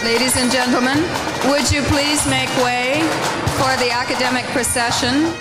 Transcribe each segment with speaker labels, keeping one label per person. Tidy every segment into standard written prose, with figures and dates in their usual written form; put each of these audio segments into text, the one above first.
Speaker 1: Ladies and gentlemen, would you please make way for the academic procession?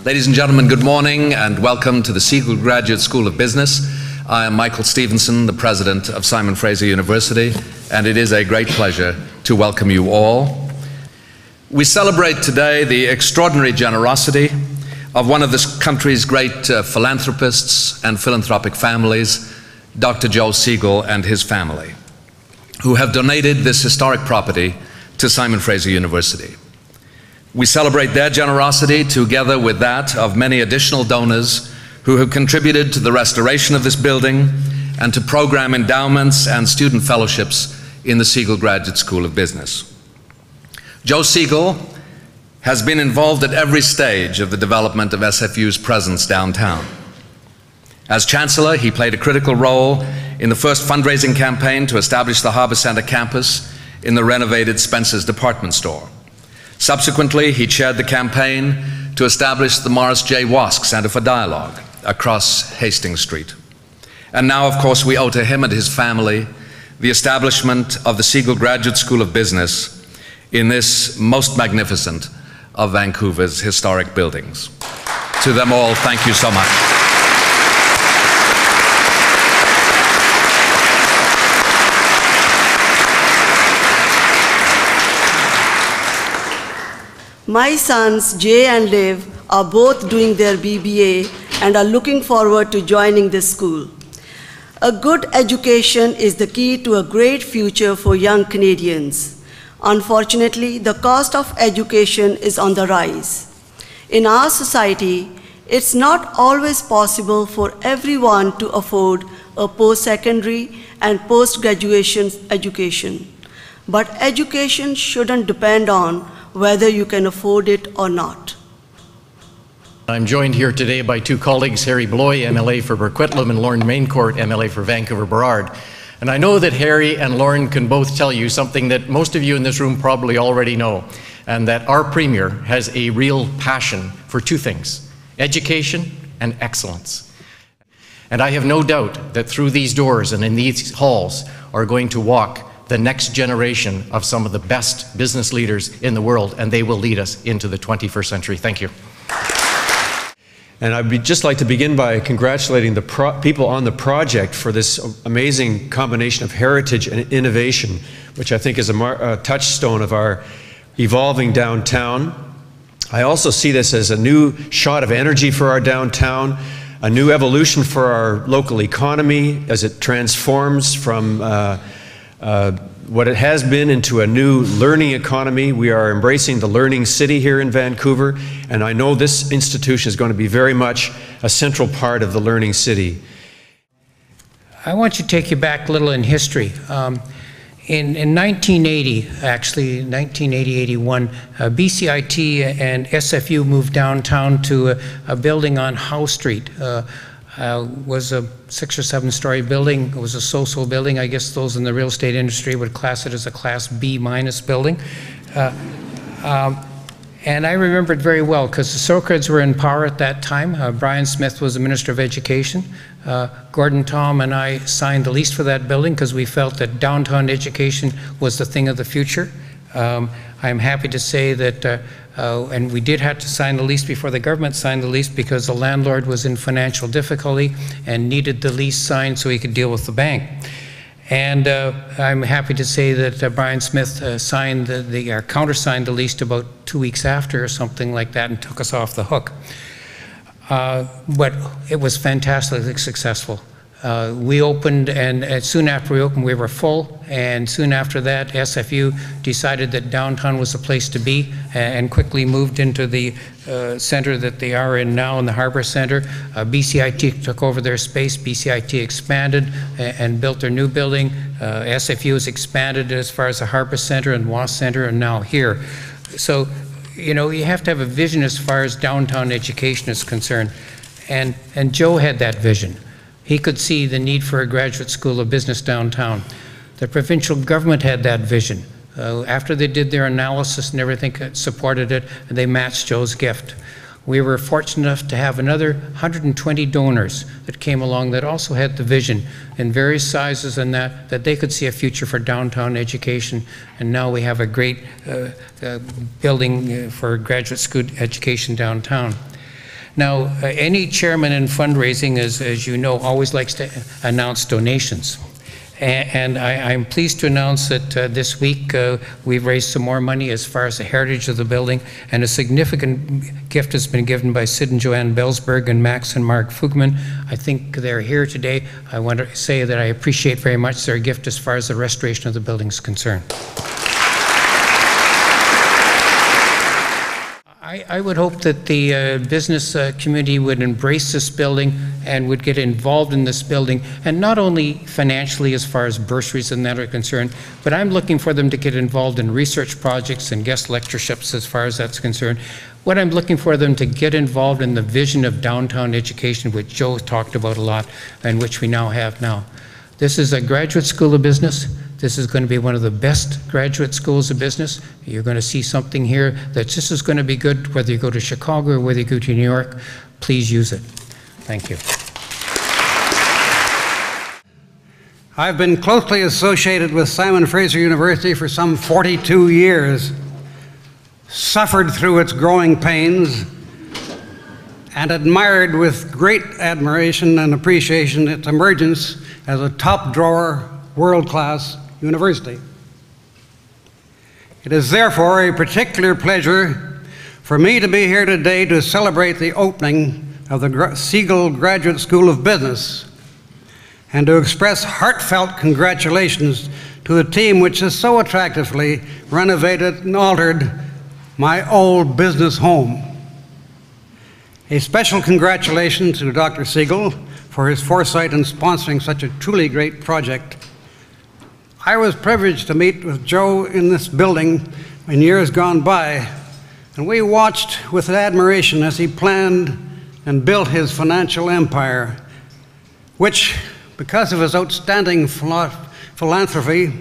Speaker 2: Ladies and gentlemen, good morning and welcome to the Segal Graduate School of Business. I am Michael Stevenson, the president of Simon Fraser University, and it is a great pleasure to welcome you all. We celebrate today the extraordinary generosity of one of this country's great philanthropists and philanthropic families, Dr. Joe Segal and his family, who have donated this historic property to Simon Fraser University. We celebrate their generosity together with that of many additional donors who have contributed to the restoration of this building and to program endowments and student fellowships in the Segal Graduate School of Business. Joe Segal has been involved at every stage of the development of SFU's presence downtown. As Chancellor, he played a critical role in the first fundraising campaign to establish the Harbour Centre campus in the renovated Spencer's department store. Subsequently, he chaired the campaign to establish the Morris J. Wask Center for Dialogue across Hastings Street. And now, of course, we owe to him and his family the establishment of the Segal Graduate School of Business in this most magnificent of Vancouver's historic buildings. To them all, thank you so much.
Speaker 3: My sons, Jay and Liv, are both doing their BBA and are looking forward to joining this school. A good education is the key to a great future for young Canadians. Unfortunately, the cost of education is on the rise. In our society, it's not always possible for everyone to afford a post-secondary and post-graduation education. But education shouldn't depend on whether you can afford it or not.
Speaker 4: I'm joined here today by two colleagues, Harry Bloy, MLA for Burquitlam, and Lauren Maincourt, MLA for Vancouver Burrard. And I know that Harry and Lauren can both tell you something that most of you in this room probably already know, and that our Premier has a real passion for two things: education and excellence. And I have no doubt that through these doors and in these halls are going to walk the next generation of some of the best business leaders in the world, and they will lead us into the 21st century. Thank you.
Speaker 5: And I'd just like to begin by congratulating the people on the project for this amazing combination of heritage and innovation, which I think is a touchstone of our evolving downtown. I also see this as a new shot of energy for our downtown, a new evolution for our local economy as it transforms from what it has been into a new learning economy. We are embracing the learning city here in Vancouver, and I know this institution is going to be very much a central part of the learning city.
Speaker 6: I want to take you back a little in history. In 1980, actually 1980-81, BCIT and SFU moved downtown to a building on Howe Street. Was a 6 or 7 story building. It was a so-so building. I guess those in the real estate industry would class it as a class B- building. And I remember it very well because the Socreds were in power at that time. Brian Smith was the Minister of Education. Gordon Tom and I signed the lease for that building because we felt that downtown education was the thing of the future. I'm happy to say that and we did have to sign the lease before the government signed the lease because the landlord was in financial difficulty and needed the lease signed so he could deal with the bank. And I'm happy to say that Brian Smith signed countersigned the lease about 2 weeks after or something like that and took us off the hook. But it was fantastically successful. We opened, and soon after we opened, we were full, and soon after that, SFU decided that downtown was the place to be, and quickly moved into the center that they are in now, in the Harbour Centre. BCIT took over their space. BCIT expanded and built their new building. SFU has expanded as far as the Harbour Centre and Wass Centre, and now here. So, you know, you have to have a vision as far as downtown education is concerned, and Joe had that vision. He could see the need for a graduate school of business downtown. The provincial government had that vision. After they did their analysis and everything, supported it, and they matched Joe's gift. We were fortunate enough to have another 120 donors that came along that also had the vision in various sizes and that they could see a future for downtown education. And now we have a great building for graduate school education downtown. Now, any chairman in fundraising, as you know, always likes to announce donations. And I'm pleased to announce that this week we've raised some more money as far as the heritage of the building, and a significant gift has been given by Sid and Joanne Belsberg and Max and Mark Fugman. I think they're here today. I want to say that I appreciate very much their gift as far as the restoration of the building is concerned. I would hope that the business community would embrace this building and would get involved in this building, and not only financially as far as bursaries and that are concerned, but I'm looking for them to get involved in research projects and guest lectureships as far as that's concerned. What I'm looking for them to get involved in the vision of downtown education, which Joe talked about a lot and which we now have now. This is a graduate school of business. This is going to be one of the best graduate schools of business. You're going to see something here that's just as going to be good whether you go to Chicago or whether you go to New York. Please use it. Thank you.
Speaker 7: I've been closely associated with Simon Fraser University for some 42 years, suffered through its growing pains, and admired with great admiration and appreciation its emergence as a top-drawer, world-class university. It is therefore a particular pleasure for me to be here today to celebrate the opening of the Segal Graduate School of Business and to express heartfelt congratulations to the team which has so attractively renovated and altered my old business home. A special congratulations to Dr. Segal for his foresight in sponsoring such a truly great project. I was privileged to meet with Joe in this building in years gone by, and we watched with admiration as he planned and built his financial empire, which, because of his outstanding philanthropy,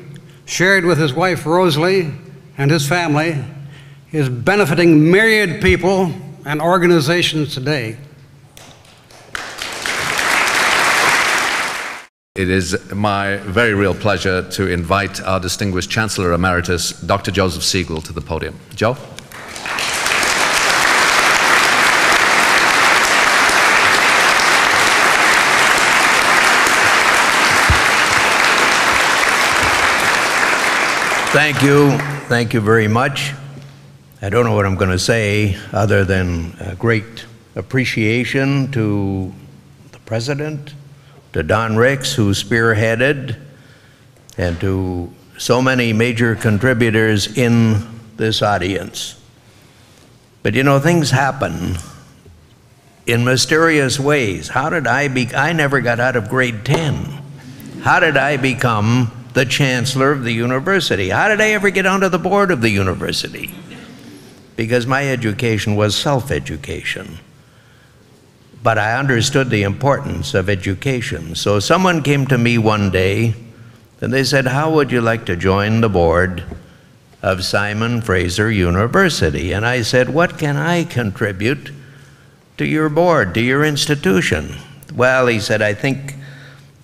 Speaker 7: shared with his wife Rosalie and his family, is benefiting myriad people and organizations today.
Speaker 2: It is my very real pleasure to invite our distinguished Chancellor Emeritus, Dr. Joseph Segal, to the podium. Joe?
Speaker 8: Thank you very much. I don't know what I'm going to say other than a great appreciation to the President, to Don Ricks, who spearheaded, and to so many major contributors in this audience. But you know, things happen in mysterious ways. How did I never got out of grade 10. How did I become the Chancellor of the university? How did I ever get onto the board of the university? Because my education was self-education. But I understood the importance of education. So someone came to me one day and they said, how would you like to join the board of Simon Fraser University? And I said, what can I contribute to your board, to your institution? Well, he said, I think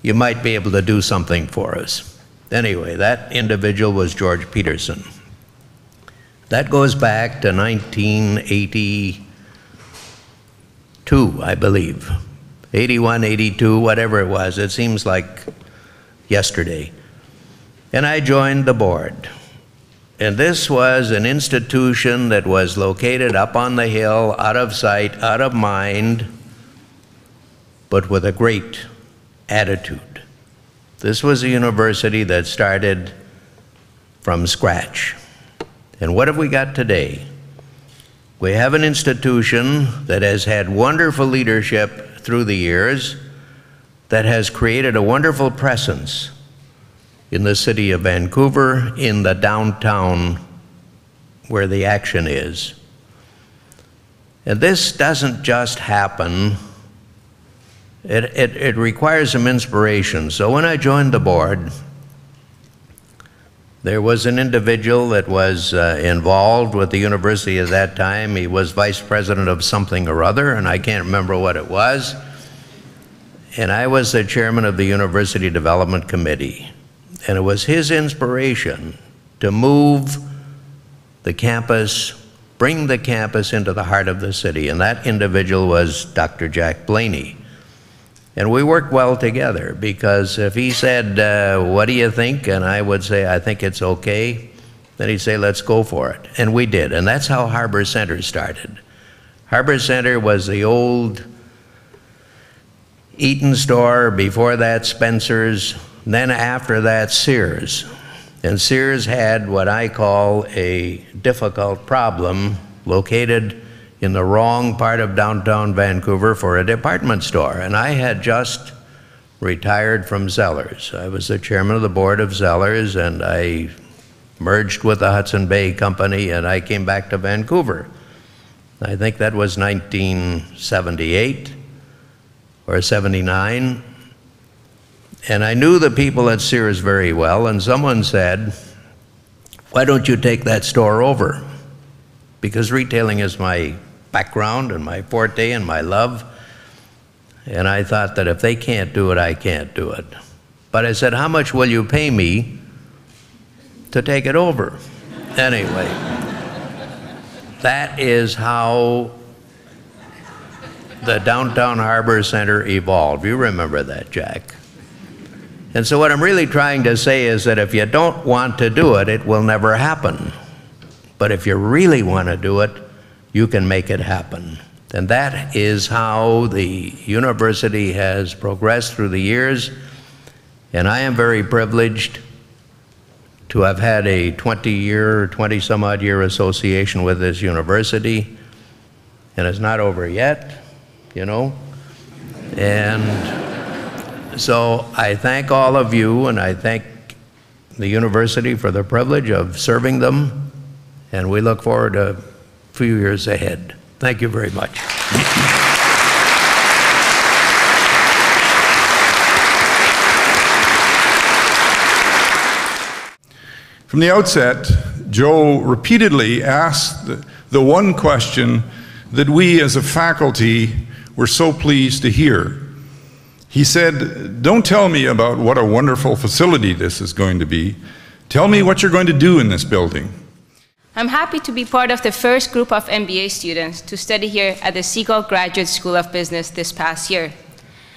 Speaker 8: you might be able to do something for us. Anyway, that individual was George Peterson. That goes back to 1982, I believe. 81, 82, whatever it was. It seems like yesterday. And I joined the board. And this was an institution that was located up on the hill, out of sight, out of mind, but with a great attitude. This was a university that started from scratch. And what have we got today? We have an institution that has had wonderful leadership through the years, that has created a wonderful presence in the city of Vancouver, in the downtown where the action is. And this doesn't just happen. It requires some inspiration. So when I joined the board, There was an individual that was involved with the university at that time. He was vice president of something or other, and I can't remember what it was. And I was the chairman of the University Development Committee. And it was his inspiration to move the campus, bring the campus into the heart of the city. And that individual was Dr. Jack Blaney. And we worked well together, because if he said, what do you think? And I would say, I think it's okay. Then he'd say, let's go for it. And we did. And that's how Harbor Center started. Harbor Center was the old Eaton store, before that Spencer's, then after that Sears. And Sears had what I call a difficult problem, located in the wrong part of downtown Vancouver for a department store. And I had just retired from Zellers. I was the chairman of the board of Zellers, and I merged with the Hudson Bay Company, and I came back to Vancouver. I think that was 1978 or 79. And I knew the people at Sears very well, and someone said, why don't you take that store over? Because retailing is my background and my forte and my love. And I thought that if they can't do it, I can't do it. But I said, how much will you pay me to take it over? Anyway, that is how the Downtown Harbor Center evolved. You remember that, Jack. And so what I'm really trying to say is that if you don't want to do it, it will never happen. But if you really want to do it, you can make it happen. And that is how the university has progressed through the years. And I am very privileged to have had a 20-year, 20-some-odd year association with this university. And it's not over yet, you know. And so I thank all of you, and I thank the university for the privilege of serving them, and we look forward to a few years ahead. Thank you very much.
Speaker 9: From the outset, Joe repeatedly asked the one question that we as a faculty were so pleased to hear. He said, don't tell me about what a wonderful facility this is going to be. Tell me what you're going to do in this building.
Speaker 10: I'm happy to be part of the first group of MBA students to study here at the Segal Graduate School of Business this past year.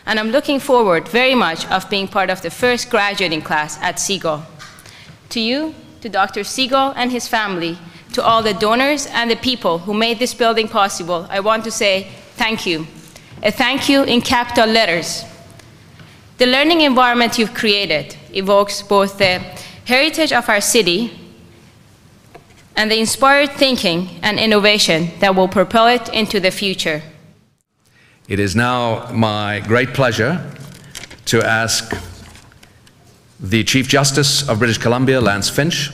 Speaker 10: And I'm looking forward very much of being part of the first graduating class at Segal. To you, to Dr. Segal and his family, to all the donors and the people who made this building possible, I want to say thank you. A thank you in capital letters. The learning environment you've created evokes both the heritage of our city and the inspired thinking and innovation that will propel it into the future.
Speaker 2: It is now my great pleasure to ask the Chief Justice of British Columbia, Lance Finch,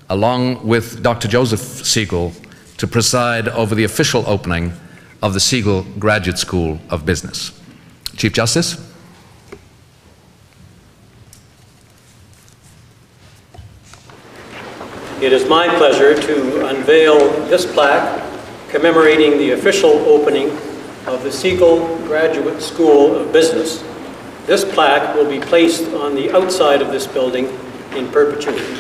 Speaker 2: along with Dr. Joseph Segal, to preside over the official opening of the Segal Graduate School of Business. Chief Justice.
Speaker 11: It is my pleasure to unveil this plaque commemorating the official opening of the Segal Graduate School of Business. This plaque will be placed on the outside of this building in perpetuity.